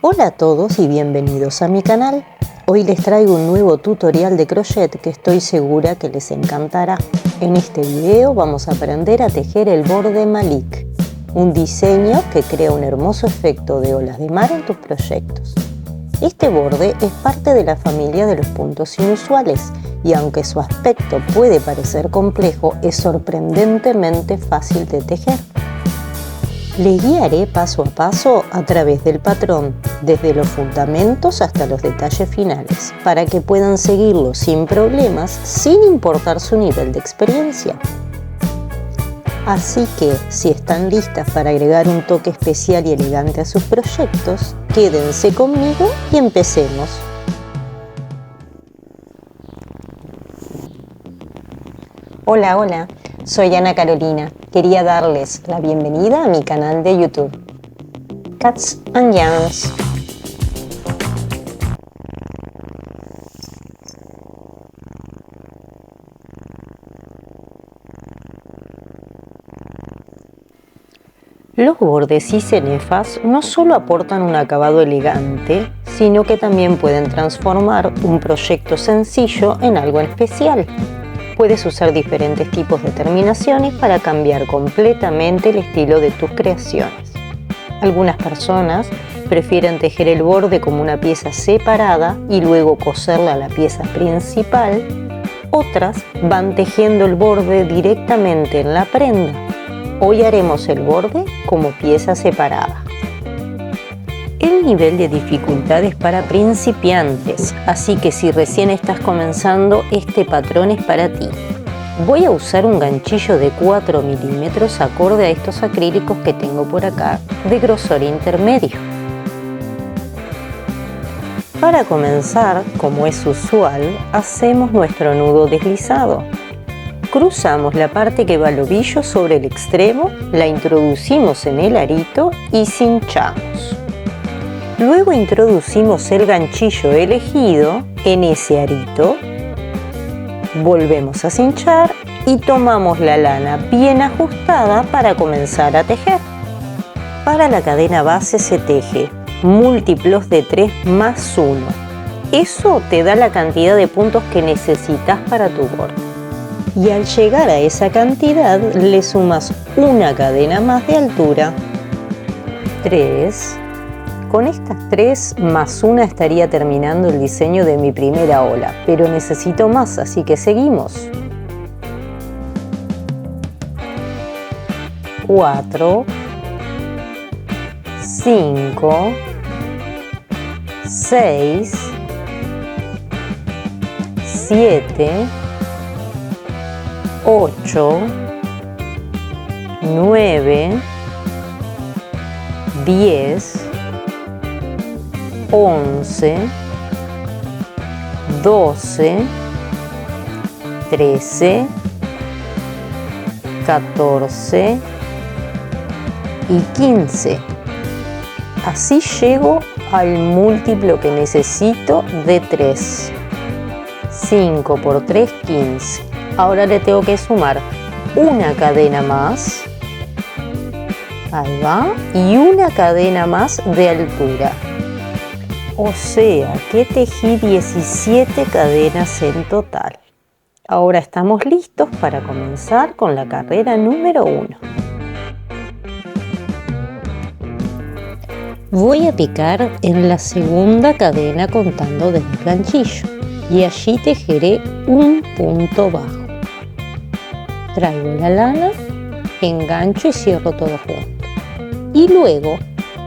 Hola a todos y bienvenidos a mi canal. Hoy les traigo un nuevo tutorial de crochet que estoy segura que les encantará. En este video vamos a aprender a tejer el borde Malik, un diseño que crea un hermoso efecto de olas de mar en tus proyectos. Este borde es parte de la familia de los puntos inusuales y aunque su aspecto puede parecer complejo, es sorprendentemente fácil de tejer. Les guiaré paso a paso a través del patrón, desde los fundamentos hasta los detalles finales, para que puedan seguirlo sin problemas, sin importar su nivel de experiencia. Así que, si están listas para agregar un toque especial y elegante a sus proyectos, quédense conmigo y empecemos. Hola, soy Ana Carolina. Quería darles la bienvenida a mi canal de YouTube, Cats and Yarns. Los bordes y cenefas no solo aportan un acabado elegante, sino que también pueden transformar un proyecto sencillo en algo especial. Puedes usar diferentes tipos de terminaciones para cambiar completamente el estilo de tus creaciones. Algunas personas prefieren tejer el borde como una pieza separada y luego coserla a la pieza principal. Otras van tejiendo el borde directamente en la prenda. Hoy haremos el borde como pieza separada. El nivel de dificultad es para principiantes, así que si recién estás comenzando, este patrón es para ti. Voy a usar un ganchillo de 4 milímetros acorde a estos acrílicos que tengo por acá, de grosor intermedio. Para comenzar, como es usual, hacemos nuestro nudo deslizado. Cruzamos la parte que va al ovillo sobre el extremo, la introducimos en el arito y cinchamos. Luego introducimos el ganchillo elegido en ese arito, volvemos a cinchar y tomamos la lana bien ajustada para comenzar a tejer. Para la cadena base se teje múltiplos de 3 más 1. Eso te da la cantidad de puntos que necesitas para tu borde. Y al llegar a esa cantidad le sumas una cadena más de altura. 3. Con estas 3 más 1 estaría terminando el diseño de mi primera ola, pero necesito más, así que seguimos. 4, 5, 6, 7, 8, 9, 10, 11, 12, 13, 14 y 15. Así llego al múltiplo que necesito de 3. 5 por 3, 15. Ahora le tengo que sumar una cadena más. Ahí va. Y una cadena más de altura. O sea que tejí 17 cadenas en total. Ahora estamos listos para comenzar con la carrera número 1. Voy a picar en la segunda cadena contando desde el ganchillo y allí tejeré un punto bajo. Traigo la lana, engancho y cierro todo junto. Y luego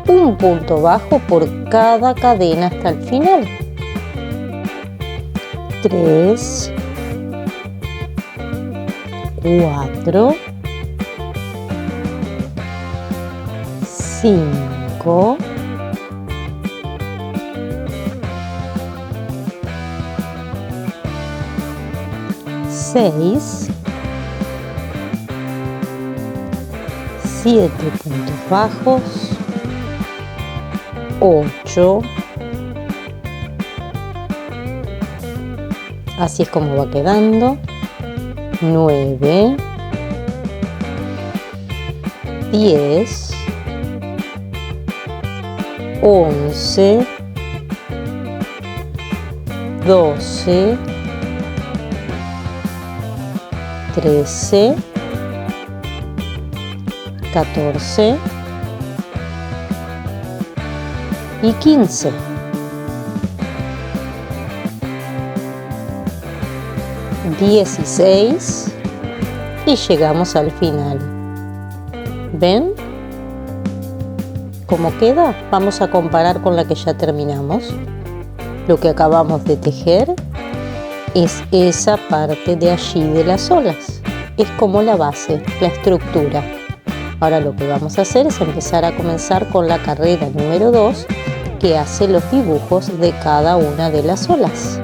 un punto bajo por cada cadena hasta el final. 3, 4, 5, 6, 7 puntos bajos, 8, así es como va quedando, 9, 10, 11, 12, 13, 14 y 15. $16 y llegamos al final. ¿Ven cómo queda? Vamos a comparar con la que ya terminamos. Lo que acabamos de tejer es esa parte de allí de las olas. Es como la base, la estructura. Ahora lo que vamos a hacer es empezar a comenzar con la carrera número 2, que hace los dibujos de cada una de las olas.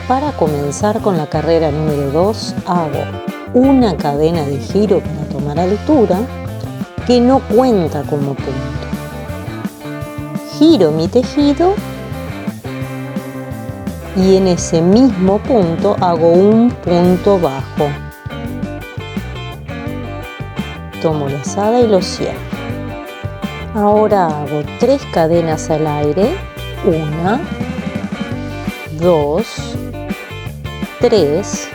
Para comenzar con la carrera número 2 hago una cadena de giro para tomar altura que no cuenta como punto. Giro mi tejido y en ese mismo punto hago un punto bajo. Tomo la lazada y lo cierro. Ahora hago 3 cadenas al aire, 1, 2, 3,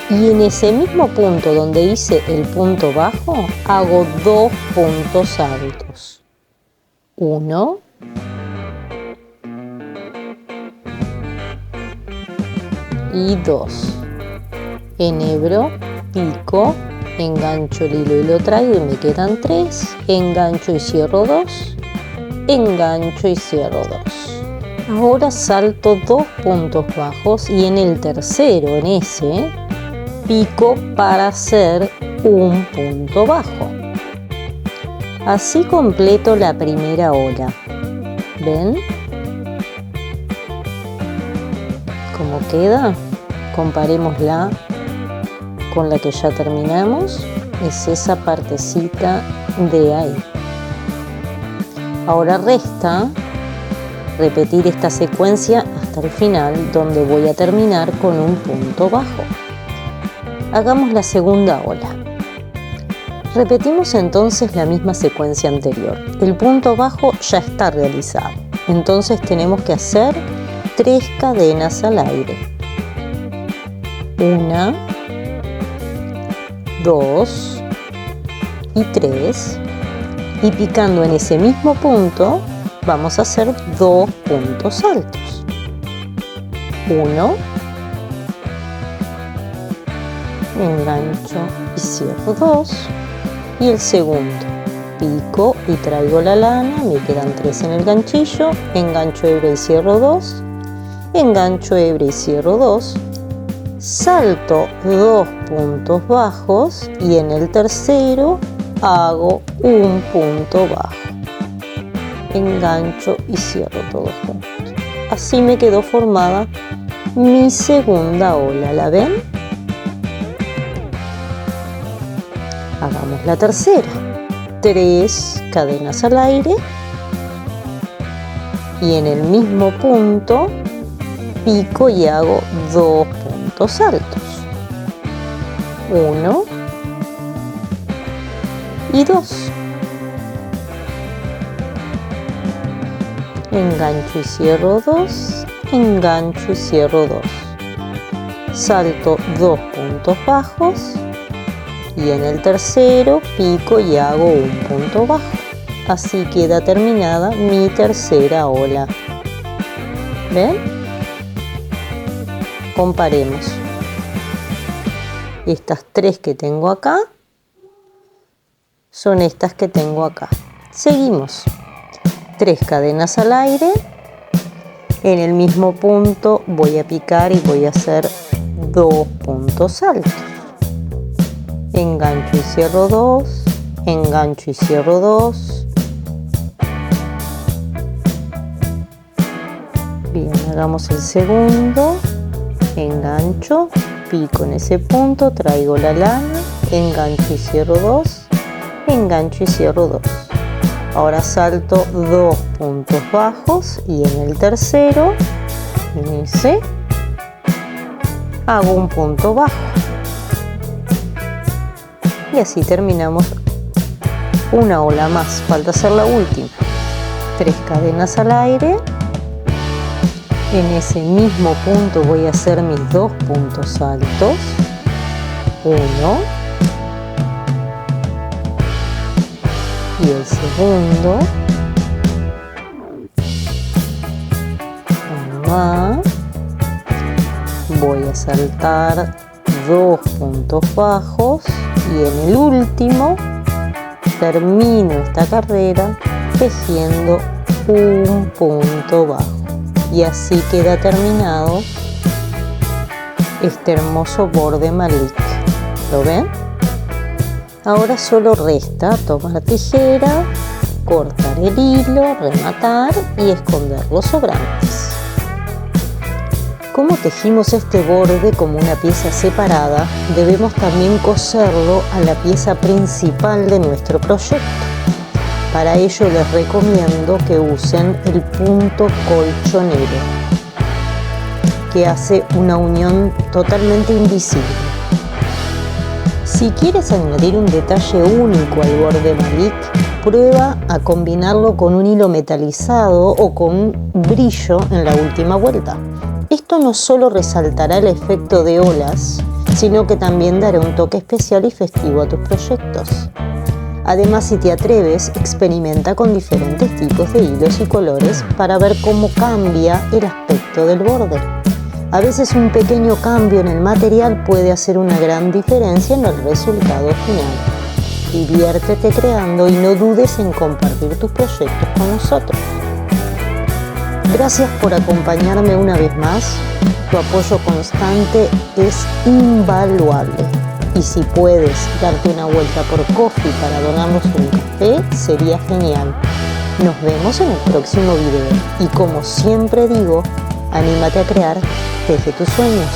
y en ese mismo punto donde hice el punto bajo hago 2 puntos altos, 1 y 2. Enhebro, pico, engancho el hilo y lo traigo y me quedan 3, engancho y cierro 2, engancho y cierro 2. Ahora salto 2 puntos bajos y en el tercero, en ese, pico para hacer un punto bajo. Así completo la primera ola. ¿Ven cómo queda? Comparémosla con la que ya terminamos. Es esa partecita de ahí. Ahora resta repetir esta secuencia hasta el final, donde voy a terminar con un punto bajo. Hagamos la segunda ola. Repetimos entonces la misma secuencia anterior. El punto bajo ya está realizado, entonces tenemos que hacer 3 cadenas al aire. 1, 2 y 3, y picando en ese mismo punto vamos a hacer 2 puntos altos. 1, engancho y cierro 2, y el segundo, pico y traigo la lana, me quedan 3 en el ganchillo, engancho, hebra y cierro 2, engancho, hebra y cierro 2, salto 2 puntos bajos y en el tercero hago un punto bajo, engancho y cierro todos juntos. Así me quedó formada mi segunda ola. ¿La ven? Hagamos la tercera. 3 cadenas al aire y en el mismo punto pico y hago 2 puntos altos. 1 y 2. Engancho y cierro 2, engancho y cierro 2. Salto 2 puntos bajos y en el tercero pico y hago un punto bajo. Así queda terminada mi tercera ola. ¿Ven? Comparemos. Estas 3 que tengo acá son estas que tengo acá. Seguimos. 3 cadenas al aire. En el mismo punto voy a picar y voy a hacer 2 puntos altos. Engancho y cierro 2, engancho y cierro 2. Bien, hagamos el segundo. Engancho, pico en ese punto, traigo la lana, engancho y cierro 2, engancho y cierro 2. Ahora salto 2 puntos bajos y en el tercero, en ese, hago un punto bajo. Y así terminamos una ola más, falta hacer la última. 3 cadenas al aire. En ese mismo punto voy a hacer mis 2 puntos altos. 1 y el segundo. Ahí va. Voy a saltar 2 puntos bajos y en el último termino esta carrera tejiendo un punto bajo. Y así queda terminado este hermoso borde Malik. ¿Lo ven? Ahora solo resta tomar tijera, cortar el hilo, rematar y esconder los sobrantes. Como tejimos este borde como una pieza separada, debemos también coserlo a la pieza principal de nuestro proyecto. Para ello les recomiendo que usen el punto colchonero, que hace una unión totalmente invisible. Si quieres añadir un detalle único al borde Malik, prueba a combinarlo con un hilo metalizado o con brillo en la última vuelta. Esto no solo resaltará el efecto de olas, sino que también dará un toque especial y festivo a tus proyectos. Además, si te atreves, experimenta con diferentes tipos de hilos y colores para ver cómo cambia el aspecto del borde. A veces un pequeño cambio en el material puede hacer una gran diferencia en el resultado final. Diviértete creando y no dudes en compartir tus proyectos con nosotros. Gracias por acompañarme una vez más. Tu apoyo constante es invaluable. Y si puedes darte una vuelta por Ko-fi para donarnos un café, sería genial. Nos vemos en el próximo video. Y como siempre digo, anímate a crear desde tus sueños.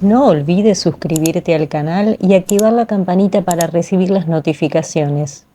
No olvides suscribirte al canal y activar la campanita para recibir las notificaciones.